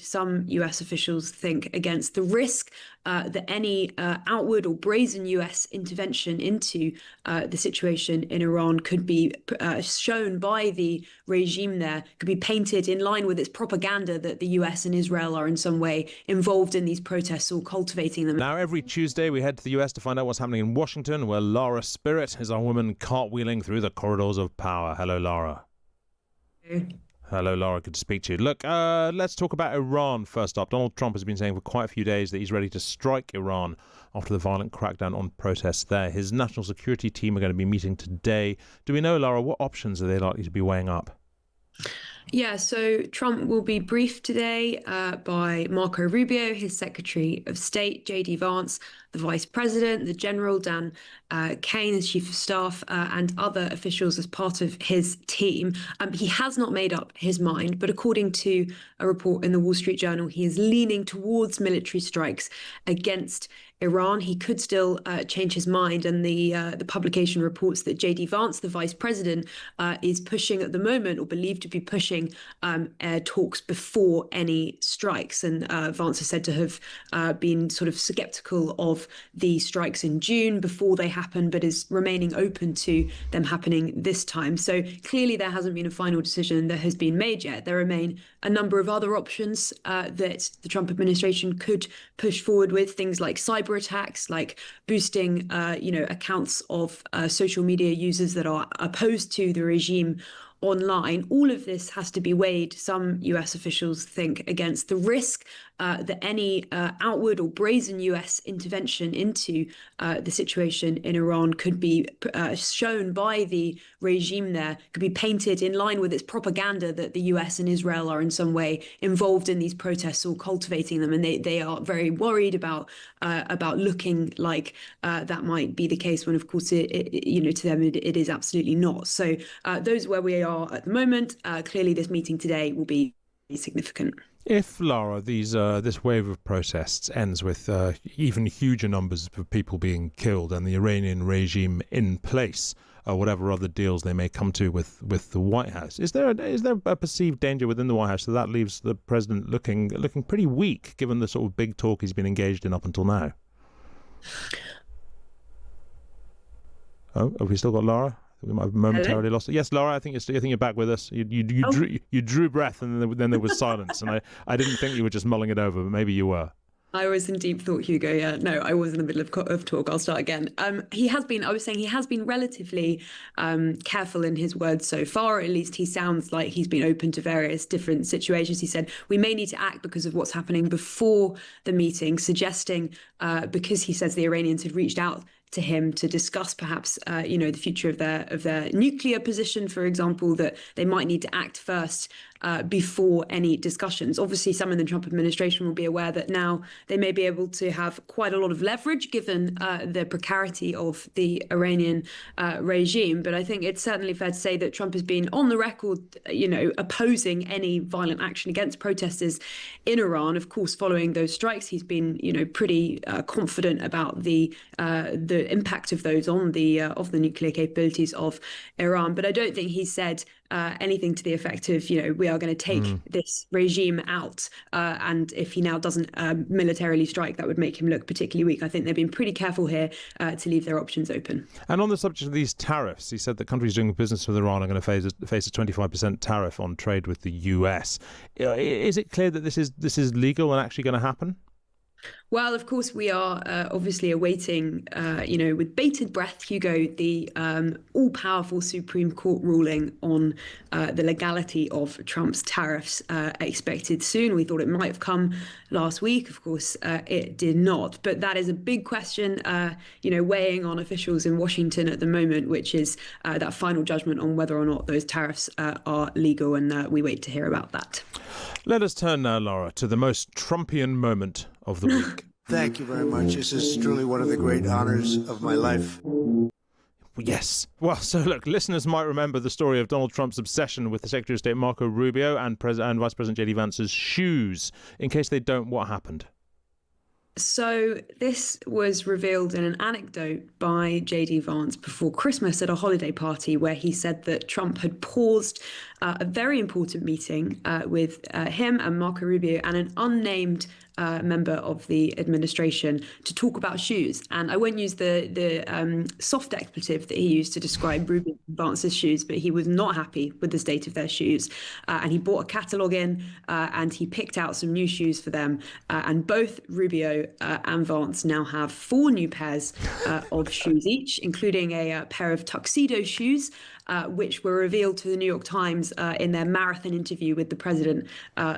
some US officials think, against the risk that any outward or brazen US intervention into the situation in Iran could be shown by the regime there, could be painted in line with its propaganda that the US and Israel are in some way involved in these protests or cultivating them. Now, every Tuesday we head to the US to find out what's happening in Washington, where Lara Spirit is our woman cartwheeling through the corridors of power. Hello, Lara. Hello, Lara. Good to speak to you. Look, let's talk about Iran first up. Donald Trump has been saying for quite a few days that he's ready to strike Iran after the violent crackdown on protests there. His national security team are going to be meeting today. Do we know, Lara, what options are they likely to be weighing up? Yeah, so Trump will be briefed today by Marco Rubio, his Secretary of State, J.D. Vance, the Vice President, the General Dan Kane, his Chief of Staff, and other officials as part of his team. He has not made up his mind, but according to a report in the Wall Street Journal, he is leaning towards military strikes against Iran. He could still change his mind, and the publication reports that J.D. Vance, the Vice President, is pushing at the moment, or believed to be pushing, talks before any strikes. And Vance is said to have been sort of sceptical of the strikes in June before they happened, but is remaining open to them happening this time. So clearly there hasn't been a final decision that has been made yet. There remain a number of other options that the Trump administration could push forward with, things like cyber attacks, like boosting, accounts of social media users that are opposed to the regime online. All of this has to be weighed, some US officials think, against the risk that any outward or brazen US intervention into the situation in Iran could be shown by the regime there, could be painted in line with its propaganda that the US and Israel are in some way involved in these protests or cultivating them. And they are very worried about looking like that might be the case, when of course to them it is absolutely not. So those are where we are at the moment. Clearly this meeting today will be significant. If, Lara, this wave of protests ends with even huger numbers of people being killed and the Iranian regime in place, whatever other deals they may come to with the White House, is there a perceived danger within the White House that leaves the president looking pretty weak, given the sort of big talk he's been engaged in up until now? Oh, have we still got Lara? We might have momentarily lost it. Yes, Lara, I think you're back with us. You drew breath, and then there was silence, and I didn't think you were just mulling it over, but maybe you were. I was in deep thought, Hugo. Yeah, no, I was in the middle of talk. I'll start again. He has been relatively careful in his words so far. At least he sounds like he's been open to various different situations. He said, we may need to act because of what's happening before the meeting, suggesting, because he says the Iranians had reached out to him to discuss perhaps the future of their nuclear position, for example, that they might need to act first before any discussions. Obviously, some in the Trump administration will be aware that now they may be able to have quite a lot of leverage given the precarity of the Iranian regime. But I think it's certainly fair to say that Trump has been on the record, opposing any violent action against protesters in Iran. Of course, following those strikes, he's been, pretty confident about the impact of those on the nuclear capabilities of Iran. But I don't think he said anything to the effect of, we are going to take this regime out. And if he now doesn't militarily strike, that would make him look particularly weak. I think they've been pretty careful here to leave their options open. And on the subject of these tariffs, he said that countries doing business with Iran are going to face a 25% tariff on trade with the US. Is it clear that this is legal and actually going to happen? Well, of course, we are obviously awaiting, with bated breath, Hugo, the all-powerful Supreme Court ruling on the legality of Trump's tariffs, expected soon. We thought it might have come last week. Of course, it did not. But that is a big question, weighing on officials in Washington at the moment, which is that final judgment on whether or not those tariffs are legal. And we wait to hear about that. Let us turn now, Lara, to the most Trumpian moment of the week. Thank you very much. This is truly one of the great honors of my life. Yes. Well, so look, listeners might remember the story of Donald Trump's obsession with the Secretary of State Marco Rubio and Vice President J.D. Vance's shoes. In case they don't, what happened? So this was revealed in an anecdote by JD Vance before Christmas at a holiday party where he said that Trump had paused a very important meeting with him and Marco Rubio and an unnamed member of the administration to talk about shoes. And I won't use the soft expletive that he used to describe Rubio and Vance's shoes, but he was not happy with the state of their shoes. And he brought a catalogue in and he picked out some new shoes for them. And both Rubio and Vance now have 4 new pairs of shoes each, including a pair of tuxedo shoes, which were revealed to the New York Times in their marathon interview with the president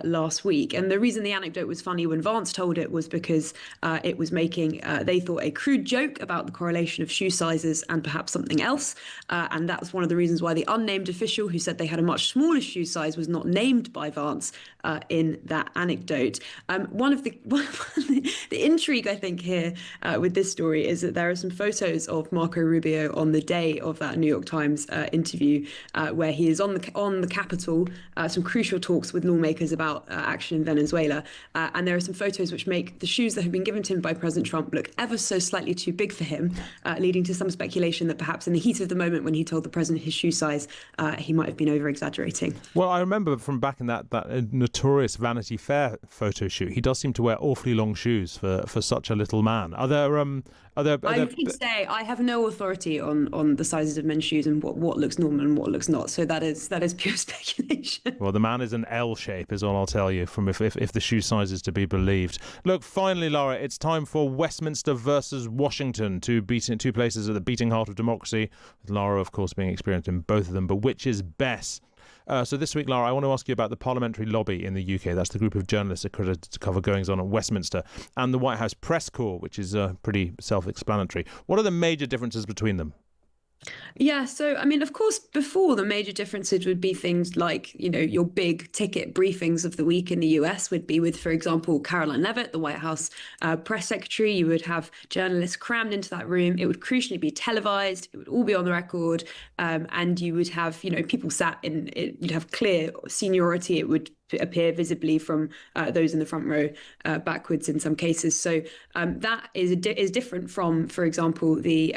last week. And the reason the anecdote was funny when Vance told it was because it was making, they thought, a crude joke about the correlation of shoe sizes and perhaps something else. And that's one of the reasons why the unnamed official who said they had a much smaller shoe size was not named by Vance in that anecdote. One of the intrigue, I think, here with this story is that there are some photos of Marco Rubio on the day of that New York Times interview where he is on the Capitol, some crucial talks with lawmakers about action in Venezuela. And there are some photos which make the shoes that have been given to him by President Trump look ever so slightly too big for him, leading to some speculation that perhaps in the heat of the moment when he told the president his shoe size, he might have been over-exaggerating. Well, I remember from back in that notorious Vanity Fair photo shoot, he does seem to wear awfully long shoes for such a little man. Are there I would say I have no authority on the sizes of men's shoes and what looks normal and what looks not. So that is pure speculation. Well, the man is an L shape, is all I'll tell you, from if the shoe size is to be believed. Look, finally, Lara, it's time for Westminster versus Washington, two places at the beating heart of democracy, with Lara, of course, being experienced in both of them. But which is best? So this week, Lara, I want to ask you about the parliamentary lobby in the UK. That's the group of journalists accredited to cover goings-on at Westminster, and the White House press corps, which is pretty self-explanatory. What are the major differences between them? Yeah, so I mean, of course, before the major differences would be things like, your big ticket briefings of the week in the US would be with, for example, Caroline Leavitt, the White House press secretary. You would have journalists crammed into that room. It would crucially be televised. It would all be on the record. And you would have, people sat in, you'd have clear seniority. It would appear visibly from those in the front row backwards in some cases. So that is different from, for example, the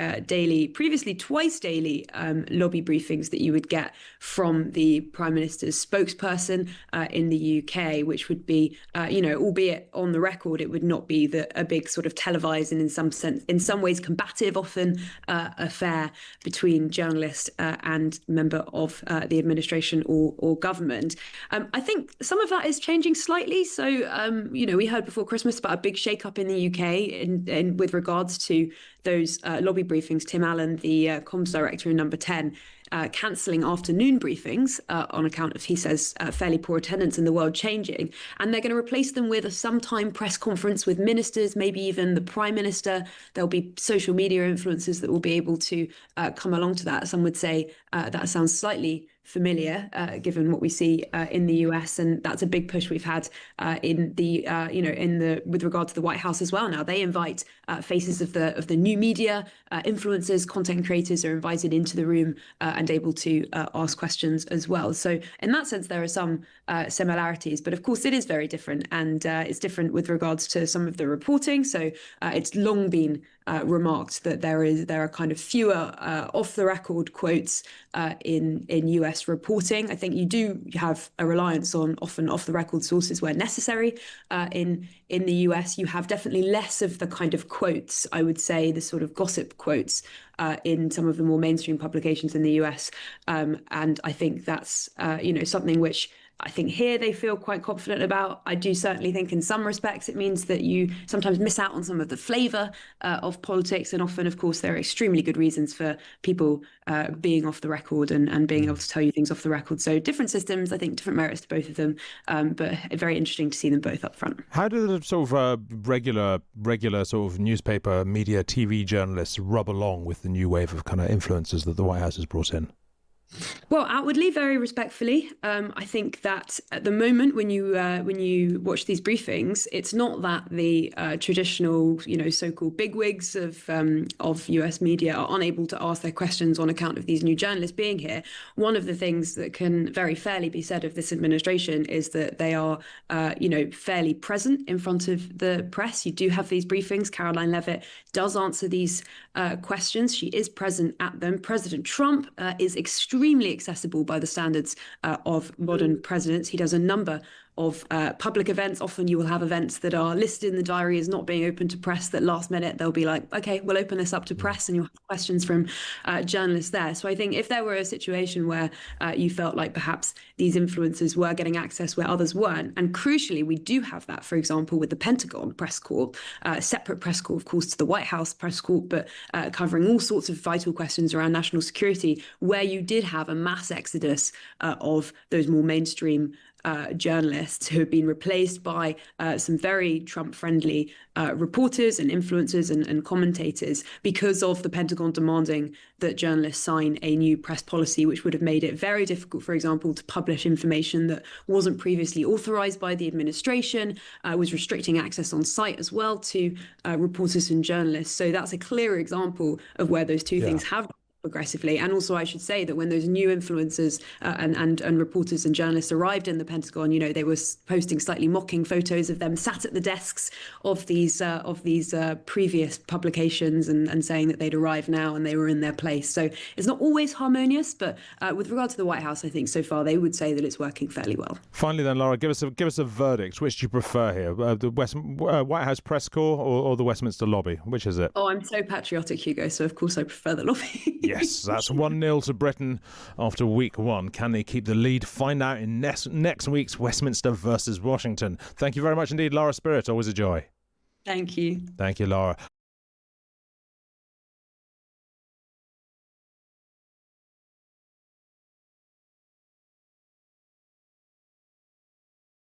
previously twice daily lobby briefings that you would get from the Prime Minister's spokesperson in the UK, which would be, albeit on the record, it would not be a big sort of televised and in some ways combative often affair between journalist and member of the administration or government. I think some of that is changing slightly. So, we heard before Christmas about a big shake-up in the UK with regards to those lobby briefings. Tim Allen, the comms director in Number 10, cancelling afternoon briefings on account of, he says, fairly poor attendance and the world changing. And they're going to replace them with a sometime press conference with ministers, maybe even the Prime Minister. There'll be social media influencers that will be able to come along to that. Some would say that sounds slightly familiar, given what we see in the US, and that's a big push we've had with regard to the White House as well. Now they invite faces of the new media, influencers, content creators are invited into the room and able to ask questions as well. So in that sense, there are some similarities, but of course it is very different, and it's different with regards to some of the reporting. So it's long been remarked that there are kind of fewer off the record quotes in US reporting. I think you do have a reliance on often off the record sources where necessary. In the US, you have definitely less of the kind of quotes, I would say, the sort of gossip quotes in some of the more mainstream publications in the US. And I think that's something which I think here they feel quite confident about. I do certainly think in some respects it means that you sometimes miss out on some of the flavour of politics. And often, of course, there are extremely good reasons for people being off the record and being able to tell you things off the record. So different systems, I think different merits to both of them, but very interesting to see them both up front. How do the sort of regular sort of newspaper, media, TV journalists rub along with the new wave of kind of influencers that the White House has brought in? Well, outwardly, very respectfully. I think that at the moment, when you watch these briefings, it's not that the traditional, so-called bigwigs of U.S. media are unable to ask their questions on account of these new journalists being here. One of the things that can very fairly be said of this administration is that they are, fairly present in front of the press. You do have these briefings. Caroline Leavitt does answer these questions. She is present at them. President Trump is extremely accessible by the standards of modern presidents. He does a number of public events. Often you will have events that are listed in the diary as not being open to press, that last minute they'll be like, okay, we'll open this up to press, and you'll have questions from journalists there. So I think if there were a situation where you felt like perhaps these influencers were getting access where others weren't, and crucially, we do have that, for example, with the Pentagon press corps, separate press corps, of course, to the White House press corps, but covering all sorts of vital questions around national security, where you did have a mass exodus of those more mainstream journalists who have been replaced by some very Trump-friendly reporters and influencers and commentators, because of the Pentagon demanding that journalists sign a new press policy, which would have made it very difficult, for example, to publish information that wasn't previously authorized by the administration, was restricting access on site as well to reporters and journalists. So that's a clear example of where those two things have progressively. And also, I should say that when those new influencers and reporters and journalists arrived in the Pentagon, they were posting slightly mocking photos of them sat at the desks of these previous publications and saying that they'd arrived now and they were in their place. So it's not always harmonious, but with regard to the White House, I think so far they would say that it's working fairly well. Finally, then, Lara, give us a verdict. Which do you prefer here, the White House press corps or the Westminster lobby? Which is it? Oh, I'm so patriotic, Hugo. So of course I prefer the lobby. Yes, that's 1-0 to Britain after week one. Can they keep the lead? Find out in next week's Westminster versus Washington. Thank you very much indeed, Lara Spirit. Always a joy. Thank you. Thank you, Lara.